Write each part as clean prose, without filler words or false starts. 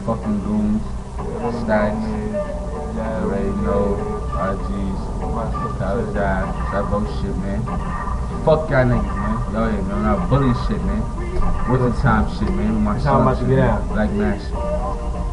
fucking goons, stacks, you already know, RGs, college drive, that bullshit, man. Fuck y'all niggas, man. Y'all here, man. Not bully shit, man. Winter time shit, man. My time about to get out. Black Mass.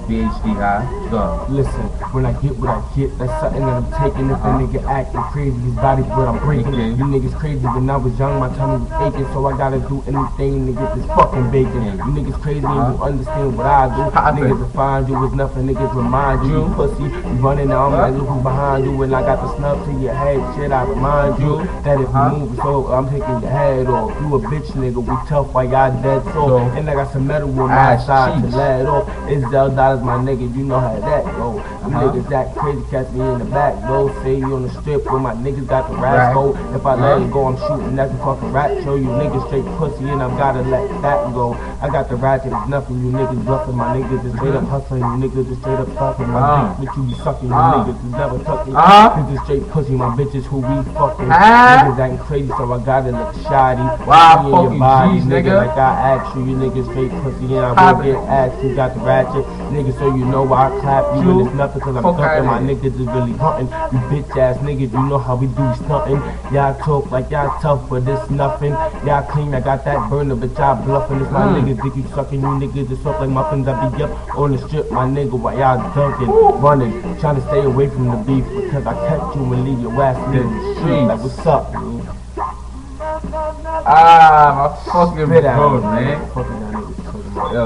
BHD high. Go. Listen, when I get what I get, that's something that I'm taking. If a nigga acting crazy, his body's what I'm breaking. You niggas crazy, when I was young, my tummy was aching, so I gotta do anything to get this fucking bacon. You niggas crazy and you understand what I do. Niggas will find you with nothing, niggas remind you. You pussy, you running now, I'm like looking behind you, and I got the snub to your head. Shit, I remind you that if you move, so I'm taking your head off. You a bitch nigga, we tough while y'all dead so. And I got some metal on my side to let it off. It's $0, my nigga, you know how that go. You niggas that crazy, catch me in the back, go. Say you on the strip where my niggas got the rats go. If I let it go, I'm shooting at the fucking rat show. You niggas straight pussy and I'm gotta let that go. I got the ratchet, it's nothing, you niggas bluffing. My niggas is straight up hustling, you niggas is straight up sucking. My dick, bitch, you be sucking, you niggas is never tucking. Niggas straight pussy, my bitches who we fucking. Niggas acting crazy, so I gotta look shoddy. Wow, in your body, G's, nigga. Like I asked you, you niggas straight pussy and I will get asked. You got the ratchet, nigga, so you know why I clap you and it's nothing cause I'm talking. My niggas is really hunting. You bitch ass niggas, you know how we do stunting. Y'all talk like y'all tough, but this nothing. Y'all clean, I got that burner, but y'all bluffing. It's my niggas, dick you sucking, you niggas just suck like muffins. I be up on the strip, my nigga, while y'all dunking, running, trying to stay away from the beef because I catch you and leave your ass in the street. Like what's up, dude? My fucking Spit bro, out, man. Fucking y'all niggas talking about. Yo,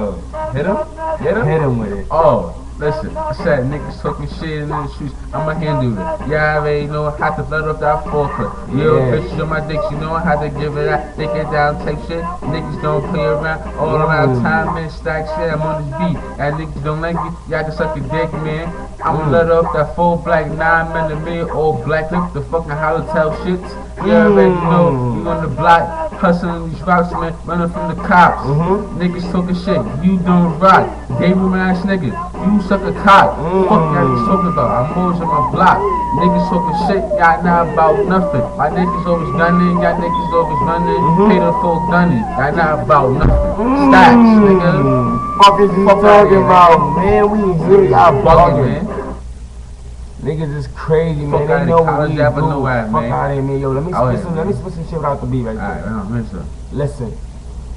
hit him? Hit him? Hit him with it. Oh, listen, I said niggas talking shit in the streets, I'ma handle it. Yeah, I already know how to let off that forklift. Yo, bitches on my dicks, you know how to give it out, take it down, take shit. Niggas don't play around, all around time and stack shit, I'm on this beat. And niggas don't like it, y'all can suck a dick, man. I'ma let off that full black 9mm, all black, look the fucking hotel shits. You already know, you on the block, hustling these routes, man, running from the cops. Niggas talking shit, you don't rock. Gabriel ass nigga, you suck a cock. Fuck y'all be talking about, I'm always on my block. Niggas talking shit, y'all not about nothing. My niggas always gunning, y'all niggas always running. Pay the folk gunning, y'all not about nothing. Stacks, nigga. Fuck is you talking about, man? We here, y'all bugging, man. Niggas is crazy, man. Fuck They know what we do. Fuck Out of here, man. Yo, let me spit some shit without the beat right there. Alright, listen,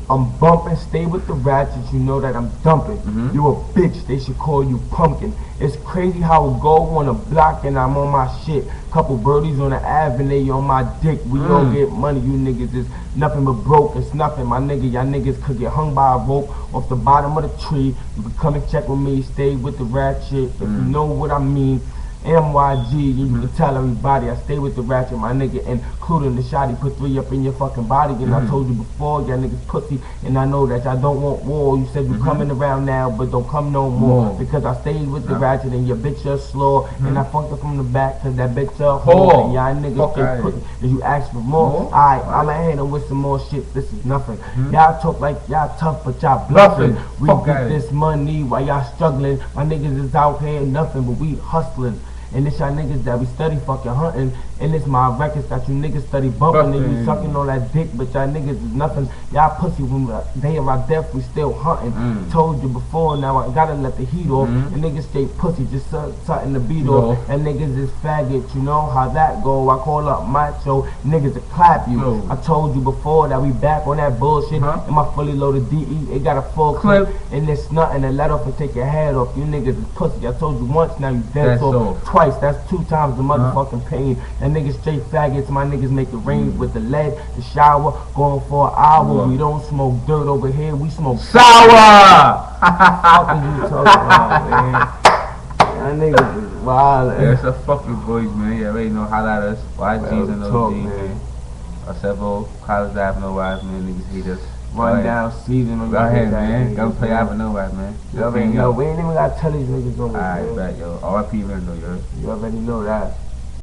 I'm bumping, stay with the ratchets, you know that I'm dumping. You a bitch, they should call you pumpkin. It's crazy how it go on the block and I'm on my shit. Couple birdies on the avenue on my dick. We all get money, you niggas is nothing but broke. It's nothing, my nigga. Y'all niggas could get hung by a rope off the bottom of the tree. You can come and check with me, stay with the ratchet. If you know what I mean. MYG, you can tell everybody I stay with the ratchet, my nigga, including the shotty, put 3 up in your fucking body. And I told you before, y'all niggas pussy, and I know that y'all don't want war. You said you coming around now, but don't come no more. Because I stayed with the ratchet and your bitch just slow. And I fucked up from the back cause that bitch a whore. And y'all niggas straight pussy. If you ask for more, alright, I'ma hit them with some more shit. This is nothing. Y'all talk like y'all tough, but y'all bluffing. We get this money while y'all struggling. My niggas is out here nothing, but we hustling. And it's y'all niggas that we study fucking hunting. And it's my records that you niggas study bumping. And you sucking on that dick, but y'all niggas is nothing. Y'all pussy, when day of our death, we still hunting. Told you before, now I gotta let the heat off. And niggas straight pussy, just starting the beat off. And niggas is faggot, you know how that go. I call up macho, niggas to clap you. I told you before that we back on that bullshit. And my fully loaded DE, it got a full clip. And it's nothing to let off and take your head off. You niggas is pussy. I told you once, now you dead. So twice, that's 2 times the motherfucking pain. And niggas straight faggots, my niggas make it rain with the lead, the shower, going for an hour. We don't smoke dirt over here, we smoke sour. What you talking about, man? That niggas is wild. Yeah, it's a fucking boys, man. You already know how that is. YG's and OG, man. Several college Avenue Wise, man. Niggas hate us. Run down season. Go ahead, man. Go play Avenue Wise, man. You already know. We ain't even gotta tell these niggas no more. Alright, bet, yo. RIP, man, though, yo. You already know that.